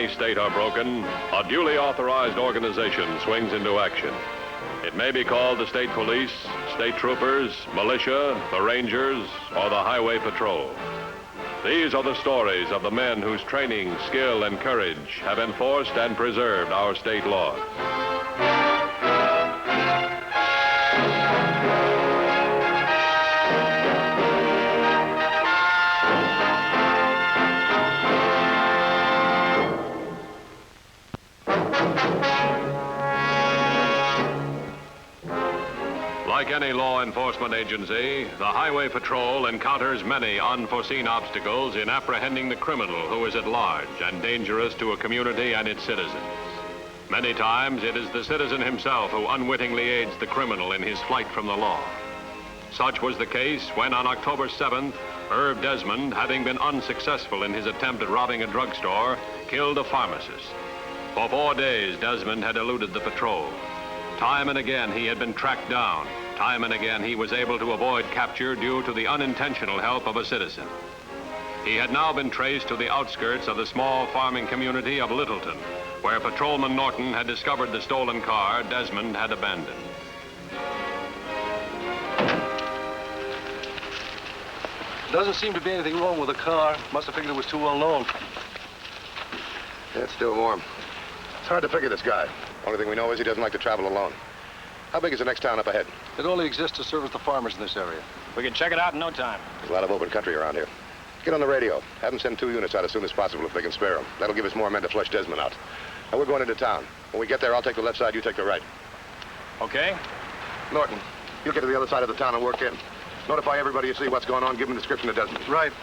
any state are broken, a duly authorized organization swings into action. It may be called the state police, state troopers, militia, the rangers, or the highway patrol. These are the stories of the men whose training, skill, and courage have enforced and preserved our state laws. Like any law enforcement agency, the Highway Patrol encounters many unforeseen obstacles in apprehending the criminal who is at large and dangerous to a community and its citizens. Many times, it is the citizen himself who unwittingly aids the criminal in his flight from the law. Such was the case when, on October 7th, Irv Desmond, having been unsuccessful in his attempt at robbing a drugstore, killed a pharmacist. For 4 days, Desmond had eluded the patrol. Time and again, he had been tracked down. Time and again, he was able to avoid capture due to the unintentional help of a citizen. He had now been traced to the outskirts of the small farming community of Littleton, where Patrolman Norton had discovered the stolen car Desmond had abandoned. Doesn't seem to be anything wrong with the car. Must have figured it was too well known. Yeah, it's still warm. It's hard to figure this guy. Only thing we know is he doesn't like to travel alone. How big is the next town up ahead? It only exists to service the farmers in this area. We can check it out in no time. There's a lot of open country around here. Get on the radio. Have them send 2 units out as soon as possible if they can spare them. That'll give us more men to flush Desmond out. Now, we're going into town. When we get there, I'll take the left side, you take the right. Okay. Norton, you'll get to the other side of the town and work in. Notify everybody you see what's going on. Give them a description of Desmond. Right.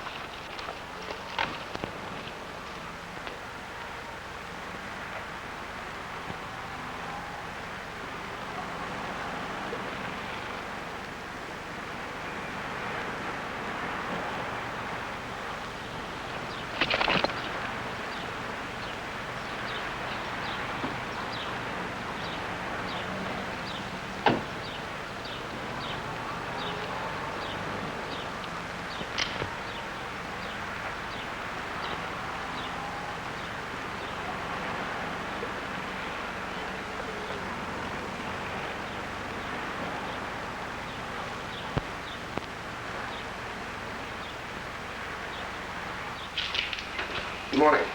Good morning.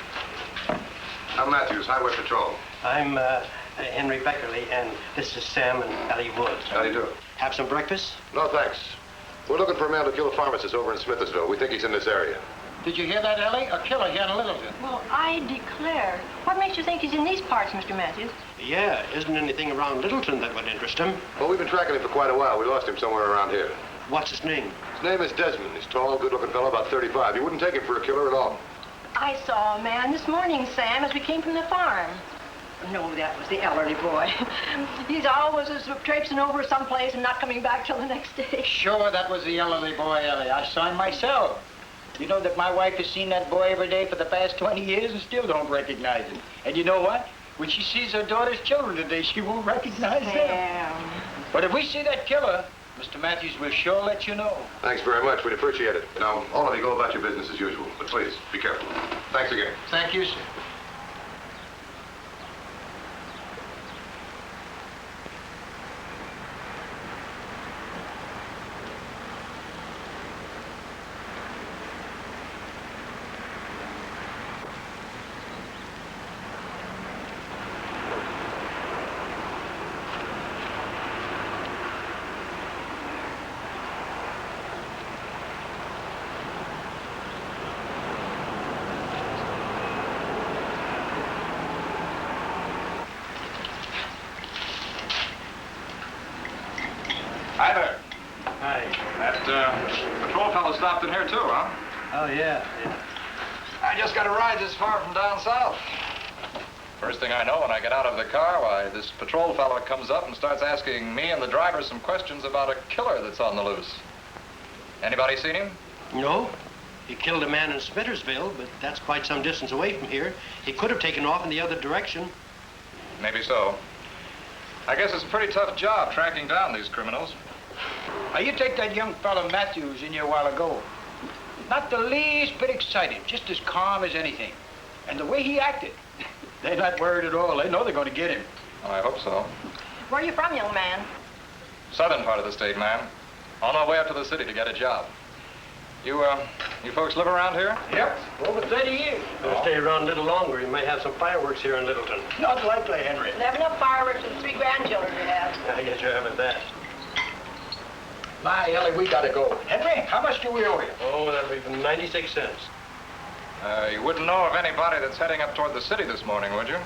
I'm Matthews, Highway Patrol. I'm Henry Beckerly, and this is Sam and Ellie Woods. How do you do? Have some breakfast? No, thanks. We're looking for a man to kill a pharmacist over in Smithsville. We think he's in this area. Did you hear that, Ellie? A killer here in Littleton. Well, I declare. What makes you think he's in these parts, Mr. Matthews? Yeah, isn't anything around Littleton that would interest him? Well, we've been tracking him for quite a while. We lost him somewhere around here. What's his name? His name is Desmond. He's tall, good-looking fellow, about 35. You wouldn't take him for a killer at all. I saw a man this morning, Sam, as we came from the farm. No, that was the elderly boy. He's always traipsing over someplace and not coming back till the next day. Sure, that was the elderly boy, Ellie. I saw him myself. You know that my wife has seen that boy every day for the past 20 years and still don't recognize him. And you know what? When she sees her daughter's children today, she won't recognize them. But if we see that killer, Mr. Matthews will sure let you know. Thanks very much. We'd appreciate it. Now, all of you go about your business as usual. But please, be careful. Thanks again. Thank you, sir. Hi there. Hi. That patrol fellow stopped in here too, huh? Oh, yeah. I just got a ride this far from down south. First thing I know, when I get out of the car, why, this patrol fellow comes up and starts asking me and the driver some questions about a killer that's on the loose. Anybody seen him? No. He killed a man in Smittersville, but that's quite some distance away from here. He could have taken off in the other direction. Maybe so. I guess it's a pretty tough job tracking down these criminals. Now, you take that young fellow Matthews in here a while ago. Not the least bit excited, just as calm as anything. And the way he acted, they're not worried at all. They know they're going to get him. Well, I hope so. Where are you from, young man? Southern part of the state, ma'am. On my way up to the city to get a job. You folks live around here? Yep, over 30 years. Better stay around a little longer. You might have some fireworks here in Littleton. Not likely, Henry. They have enough fireworks for the 3 grandchildren we have. I guess you're having that. My, Ellie, we gotta go. Henry, how much do we owe you? Oh, that'll be for 96 cents. You wouldn't know of anybody that's heading up toward the city this morning, would you?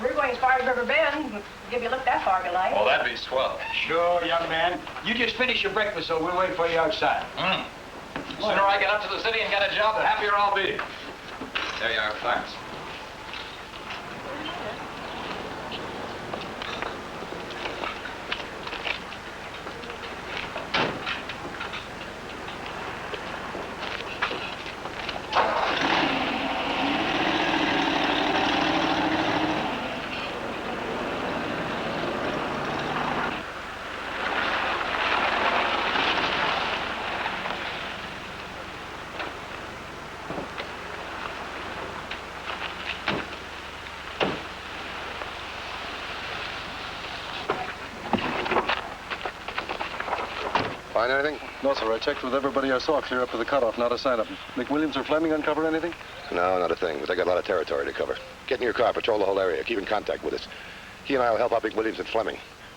We're going as far as River Bend. We'll give you a look that far if you like. Oh, that'd be swell. Sure, young man. You just finish your breakfast, so we'll wait for you outside. The sooner I get up to the city and get a job, the happier I'll be. There you are. Thanks. Find anything? No, sir. I checked with everybody I saw clear up to the cutoff. Not a sign of them. McWilliams or Fleming uncover anything? No, not a thing. But they got a lot of territory to cover. Get in your car, patrol the whole area. Keep in contact with us. He and I will help out McWilliams and Fleming.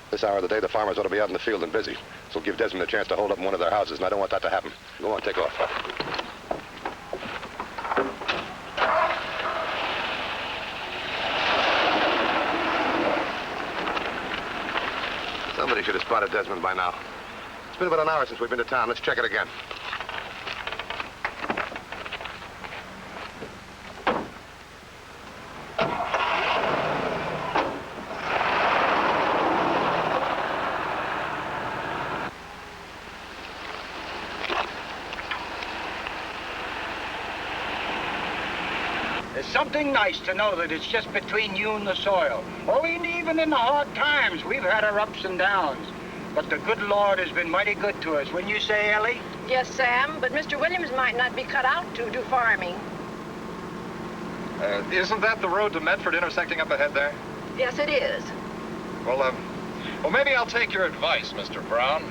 This hour of the day, the farmers ought to be out in the field and busy. This will give Desmond a chance to hold up in one of their houses, and I don't want that to happen. Go on, take off. Somebody should have spotted Desmond by now. It's been about an hour since we've been to town. Let's check it again. It's something nice to know that it's just between you and the soil. Oh, and even in the hard times, we've had our ups and downs. But the good Lord has been mighty good to us. Wouldn't you say, Ellie? Yes, Sam, but Mr. Williams might not be cut out to do farming. Isn't that the road to Medford intersecting up ahead there? Yes, it is. Well, maybe I'll take your advice, Mr. Brown.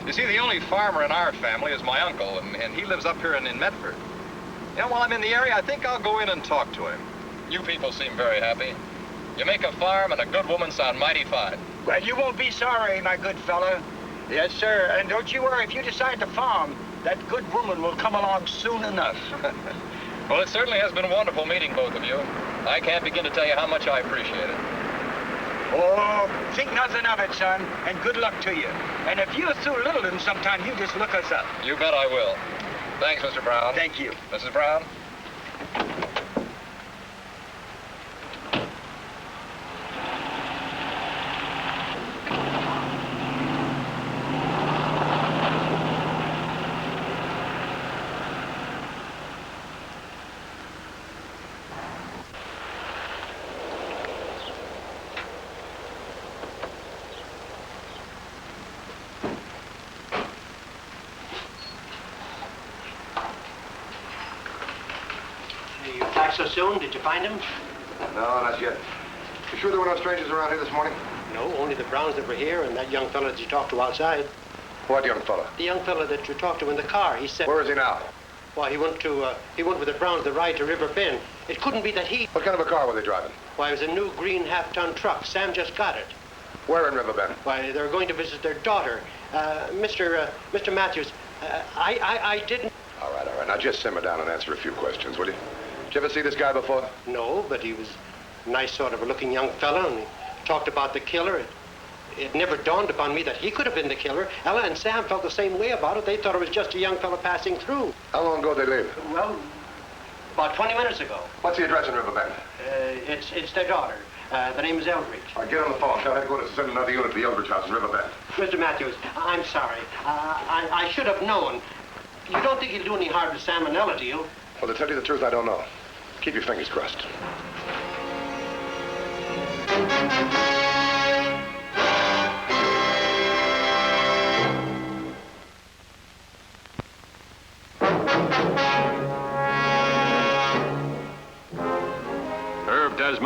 You see, the only farmer in our family is my uncle, and he lives up here in Medford. You know, while I'm in the area, I think I'll go in and talk to him. You people seem very happy. You make a farm and a good woman sound mighty fine. Well, you won't be sorry, my good fellow. Yes, sir. And don't you worry, if you decide to farm, that good woman will come along soon enough. Well, it certainly has been wonderful meeting both of you. I can't begin to tell you how much I appreciate it. Oh, think nothing of it, son, and good luck to you. And if you're through Littleton sometime, you just look us up. You bet I will. Thanks, Mr. Brown. Thank you. Mrs. Brown? You back so soon? Did you find him? No, not yet. You sure there were no strangers around here this morning? No, only the Browns that were here and that young fellow that you talked to outside. What young fella? The young fellow that you talked to in the car. He said... Where is he now? Why, he went with the Browns the ride to River Bend. It couldn't be that he... What kind of a car were they driving? Why, it was a new green half-ton truck. Sam just got it. Where in Riverbend? Why, they were going to visit their daughter. Mr. Matthews, I didn't... All right. Now just simmer down and answer a few questions, will you? Did you ever see this guy before? No, but he was a nice sort of a looking young fellow, and he talked about the killer. It never dawned upon me that he could have been the killer. Ella and Sam felt the same way about it. They thought it was just a young fellow passing through. How long ago did they leave? Well, about 20 minutes ago. What's the address in Riverbend? It's their daughter. The name is Eldridge. All right, get on the phone. Tell headquarters to send another unit to the Eldridge house in Riverbend. Mr. Matthews, I'm sorry. I should have known. You don't think he'll do any harm to Sam and Ella, do you? Well, to tell you the truth, I don't know. Keep your fingers crossed.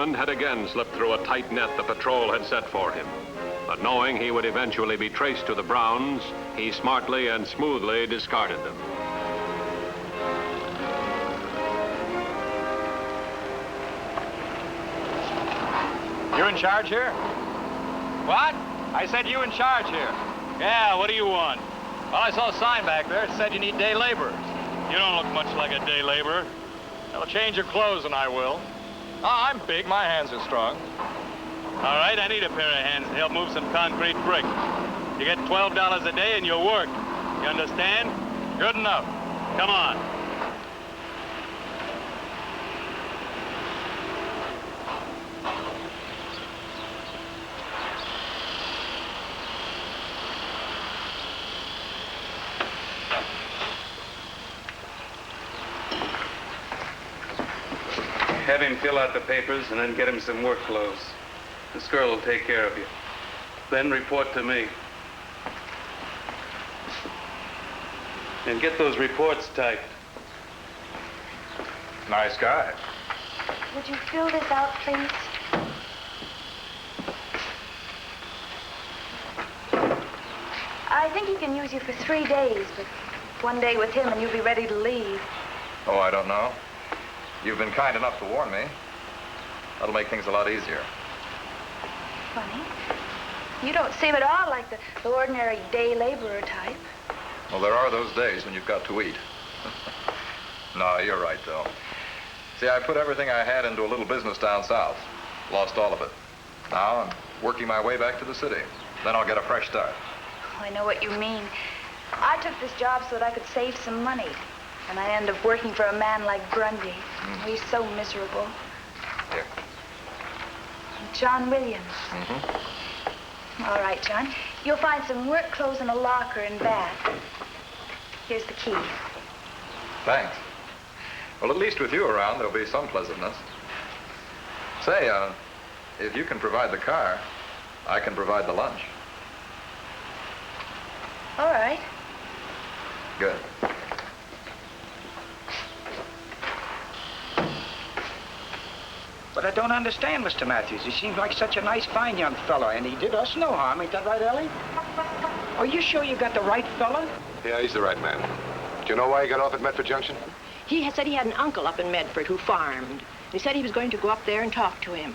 Raymond had again slipped through a tight net the patrol had set for him. But knowing he would eventually be traced to the Browns, he smartly and smoothly discarded them. You in charge here? What? I said you in charge here. Yeah, what do you want? Well, I saw a sign back there. It said you need day laborers. You don't look much like a day laborer. I'll change your clothes and I will. Oh, I'm big. My hands are strong. All right, I need a pair of hands to help move some concrete brick. You get $12 a day and you'll work. You understand? Good enough. Come on. Have him fill out the papers and then get him some work clothes. This girl will take care of you. Then report to me. And get those reports typed. Nice guy. Would you fill this out, please? I think he can use you for 3 days, but one day with him and you'll be ready to leave. Oh, I don't know. You've been kind enough to warn me. That'll make things a lot easier. Funny. You don't seem at all like the ordinary day laborer type. Well, there are those days when you've got to eat. No, you're right, though. See, I put everything I had into a little business down south. Lost all of it. Now I'm working my way back to the city. Then I'll get a fresh start. Oh, I know what you mean. I took this job so that I could save some money. And I end up working for a man like Grundy. Oh, he's so miserable. Here. John Williams. Mm-hmm. All right, John. You'll find some work clothes in a locker in back. Here's the key. Thanks. Well, at least with you around, there'll be some pleasantness. Say, if you can provide the car, I can provide the lunch. All right. Good. But I don't understand, Mr. Matthews. He seems like such a nice, fine young fellow, and he did us no harm. Ain't that right, Ellie? Are you sure you got the right fella? Yeah, he's the right man. Do you know why he got off at Medford Junction? He had said he had an uncle up in Medford who farmed. He said he was going to go up there and talk to him.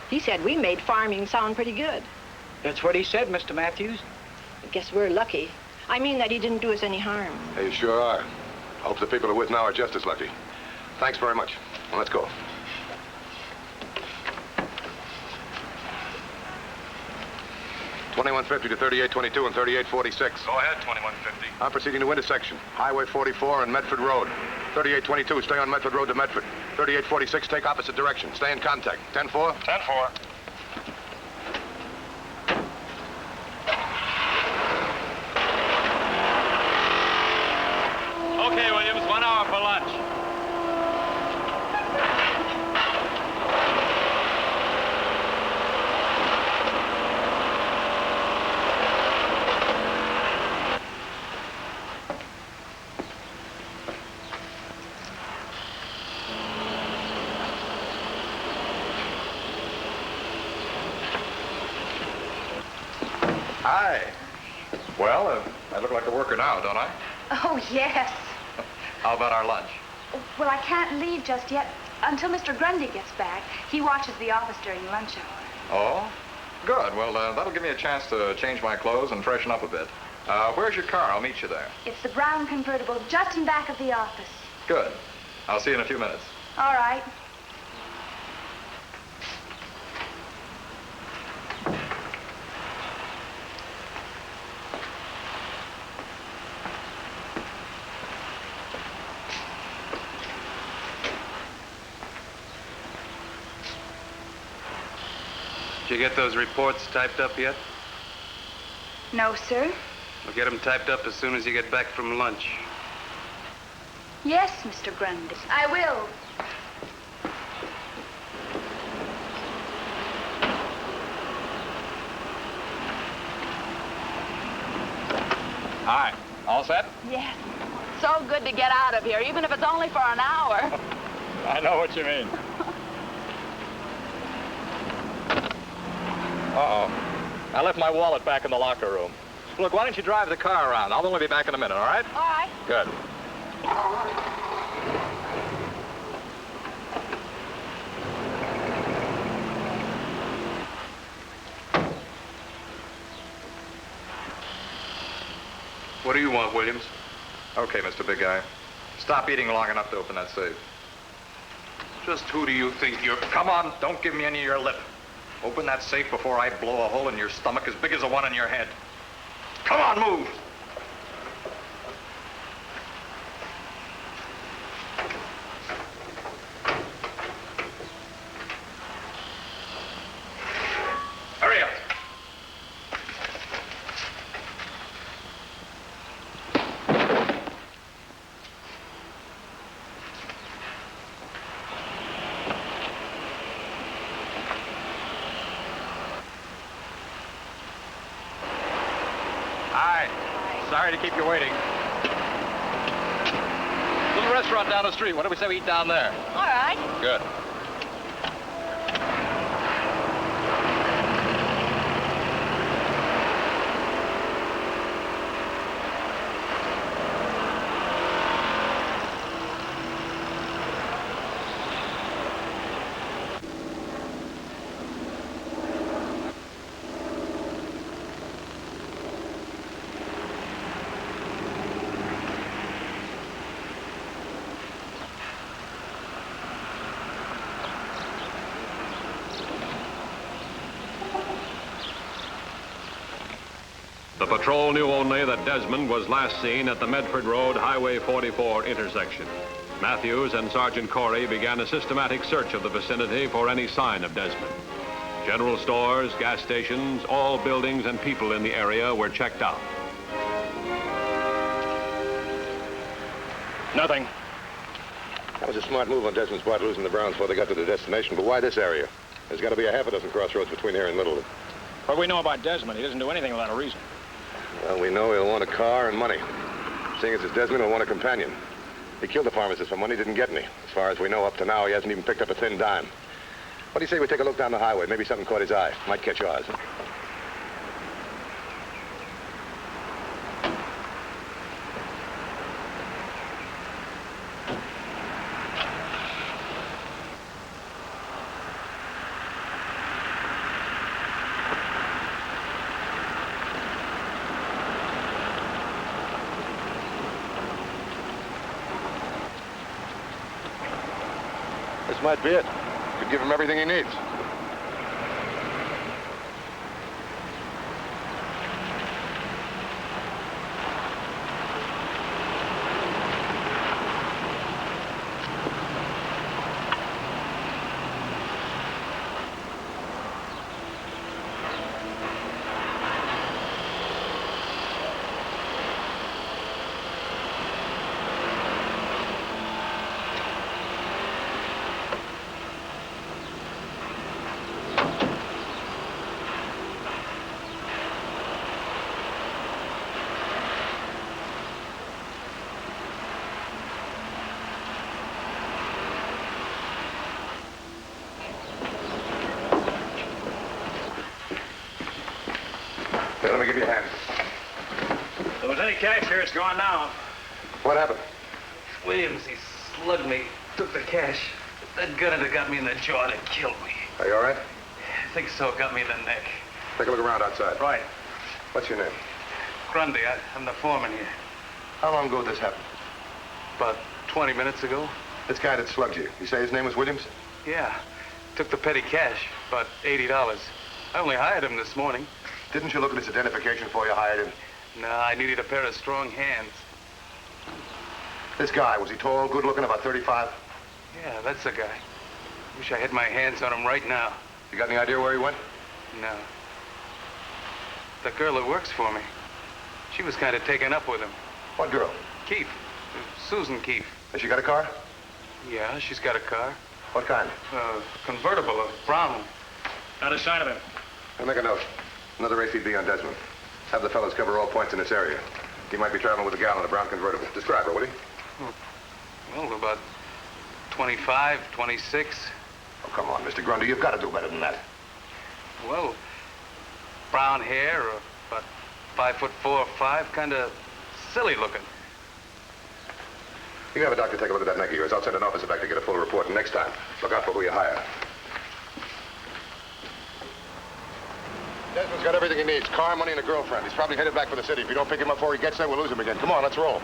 He said we made farming sound pretty good. That's what he said, Mr. Matthews. I guess we're lucky. I mean that he didn't do us any harm. They sure are. Hope the people we're with now are just as lucky. Thanks very much. Well, let's go. $21.50 to 38.22 and 38.46. Go ahead, 2150. I'm proceeding to intersection. Highway 44 and Medford Road. 38.22, stay on Medford Road to Medford. 38.46, take opposite direction. Stay in contact. 10-4? 10-4. Okay, Williams, 1 hour for lunch. Hi. Well, I look like a worker now, don't I? Oh, yes. How about our lunch? Well, I can't leave just yet until Mr. Grundy gets back. He watches the office during lunch hour. Oh? Good. Well, that'll give me a chance to change my clothes and freshen up a bit. Where's your car? I'll meet you there. It's the brown convertible just in back of the office. Good. I'll see you in a few minutes. All right. Did you get those reports typed up yet? No, sir. We'll get them typed up as soon as you get back from lunch. Yes, Mr. Grundy. I will. Hi. All set? Yes. So good to get out of here, even if it's only for an hour. I know what you mean. Uh-oh. I left my wallet back in the locker room. Look, why don't you drive the car around? I'll only be back in a minute, all right? All right. Good. What do you want, Williams? Okay, Mr. Big Guy. Stop eating long enough to open that safe. Just who do you think you're... Come on, don't give me any of your lip. Open that safe before I blow a hole in your stomach as big as the one in your head. Come on, move! Hurry up! Hi. Sorry to keep you waiting. Little restaurant down the street. What do we say we eat down there? All right. Good. The patrol knew only that Desmond was last seen at the Medford Road Highway 44 intersection. Matthews and Sergeant Corey began a systematic search of the vicinity for any sign of Desmond. General stores, gas stations, all buildings and people in the area were checked out. Nothing. That was a smart move on Desmond's part, losing the Browns before they got to the destination, but why this area? There's got to be a half a dozen crossroads between here and Littleton. What we know about Desmond, he doesn't do anything without a reason. Well, we know he'll want a car and money. Seeing as it's Desmond, he'll want a companion. He killed the pharmacist for money, didn't get any. As far as we know, up to now, he hasn't even picked up a thin dime. What do you say we take a look down the highway? Maybe something caught his eye. Might catch yours. This might be it. Could give him everything he needs. Here, let me give you a hand. If there was any cash here, it's gone now. What happened? Williams, he slugged me, took the cash. That gun had got me in the jaw and it killed me. Are you all right? I think so, got me in the neck. Take a look around outside. Right. What's your name? Grundy, I'm the foreman here. How long ago did this happen? About 20 minutes ago. This guy that slugged you, you say his name was Williams? Yeah. Took the petty cash, about $80. I only hired him this morning. Didn't you look at his identification before you hired him? No, I needed a pair of strong hands. This guy, was he tall, good-looking, about 35? Yeah, that's the guy. Wish I had my hands on him right now. You got any idea where he went? No. The girl that works for me, she was kind of taken up with him. What girl? Keefe. Susan Keefe. Has she got a car? Yeah, she's got a car. What kind? Convertible, a brown one. Not a sign of him. I'll make a note. Another ACB on Desmond. Have the fellows cover all points in this area. He might be traveling with a gal in a brown convertible. Describe her, will he? Well, about 25, 26. Oh, come on, Mr. Grundy. You've got to do better than that. Well, brown hair, about 5'4" or 5", kind of silly looking. You have a doctor take a look at that neck of yours. I'll send an officer back to get a full report, and next time, look out for who you hire. Desmond's got everything he needs. Car, money, and a girlfriend. He's probably headed back for the city. If you don't pick him up before he gets there, we'll lose him again. Come on, let's roll.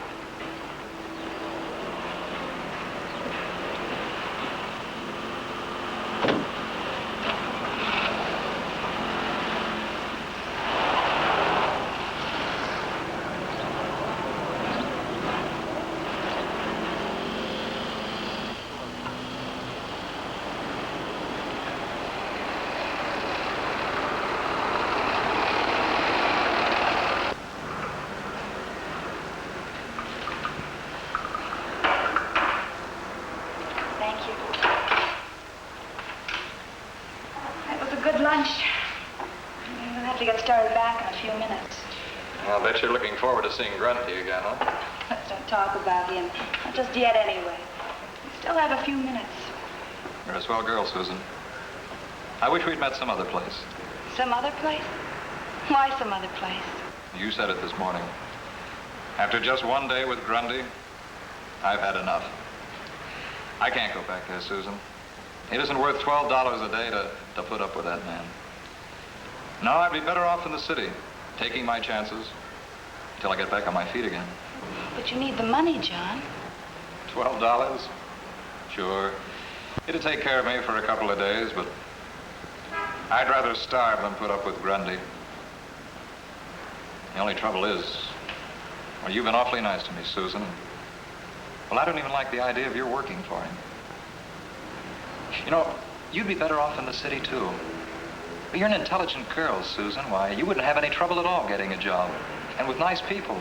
I'll bet you're looking forward to seeing Grundy again, huh? Let's don't talk about him. Not just yet, anyway. We still have a few minutes. You're a swell girl, Susan. I wish we'd met some other place. Some other place? Why some other place? You said it this morning. After just one day with Grundy, I've had enough. I can't go back there, Susan. It isn't worth $12 a day to put up with that man. No, I'd be better off in the city, taking my chances until I get back on my feet again. But you need the money, John. $12? Sure. It'd take care of me for a couple of days, but I'd rather starve than put up with Grundy. The only trouble is, well, you've been awfully nice to me, Susan. Well, I don't even like the idea of your working for him. You know, you'd be better off in the city, too. But you're an intelligent girl, Susan. Why, you wouldn't have any trouble at all getting a job. And with nice people.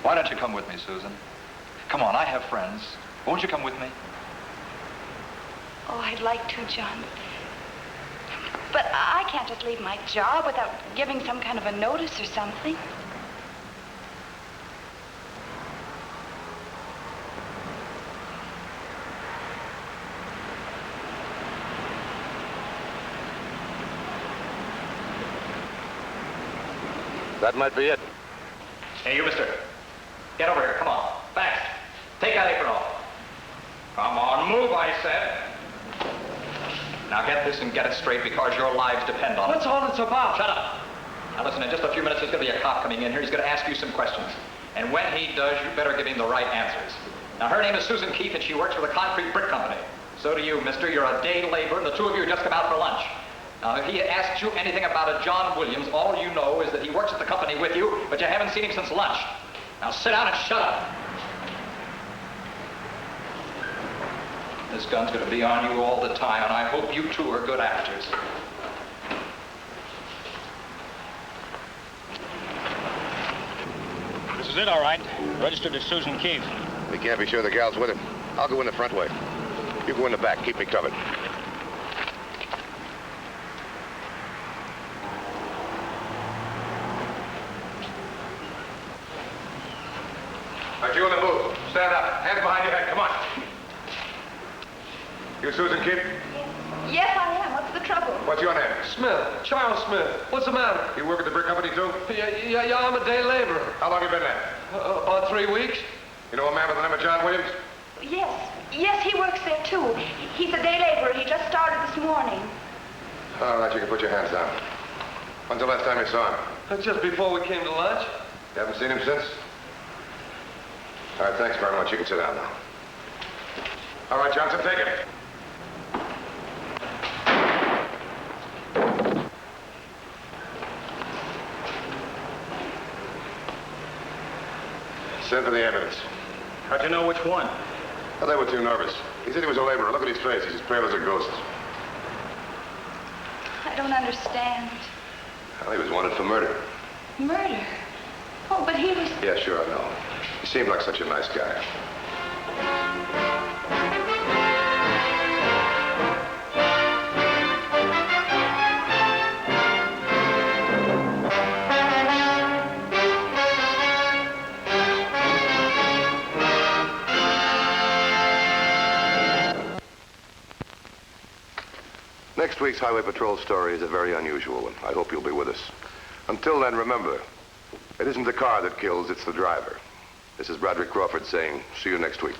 Why don't you come with me, Susan? Come on, I have friends. Won't you come with me? Oh, I'd like to, John. But I can't just leave my job without giving some kind of a notice or something. That might be it. Hey, you, mister. Get over here. Come on. Fast. Take that apron off. Come on, move, I said. Now get this and get it straight because your lives depend on it. What's all this about? Shut up. Now listen, in just a few minutes there's going to be a cop coming in here. He's going to ask you some questions. And when he does, you better give him the right answers. Now her name is Susan Keith and she works for the Concrete Brick Company. So do you, mister. You're a day laborer and the two of you just come out for lunch. Now, if he asks you anything about a John Williams, all you know is that he works at the company with you, but you haven't seen him since lunch. Now, sit down and shut up. This gun's going to be on you all the time, and I hope you two are good actors. This is it, all right. Registered as Susan Keith. We can't be sure the gal's with him. I'll go in the front way. You go in the back. Keep me covered. All right, you in the booth. Stand up. Hands behind your head. Come on. You Susan Keith? Yes, I am. What's the trouble? What's your name? Smith. Charles Smith. What's the matter? You work at the brick company, too? Yeah, I'm a day laborer. How long you been there? About 3 weeks. You know a man by the name of John Williams? Yes, he works there, too. He's a day laborer. He just started this morning. All right, you can put your hands down. When's the last time you saw him? Just before we came to lunch. You haven't seen him since? All right, thanks very much. You can sit down now. All right, Johnson, take it. Send for the ambulance. How'd you know which one? Well, they were too nervous. He said he was a laborer. Look at his face. He's as pale as a ghost. I don't understand. Well, he was wanted for murder. Murder? Oh, but he was... Yeah, sure, I know. He seemed like such a nice guy. Next week's Highway Patrol story is a very unusual one. I hope you'll be with us. Until then, remember, it isn't the car that kills, it's the driver. This is Broderick Crawford saying, see you next week.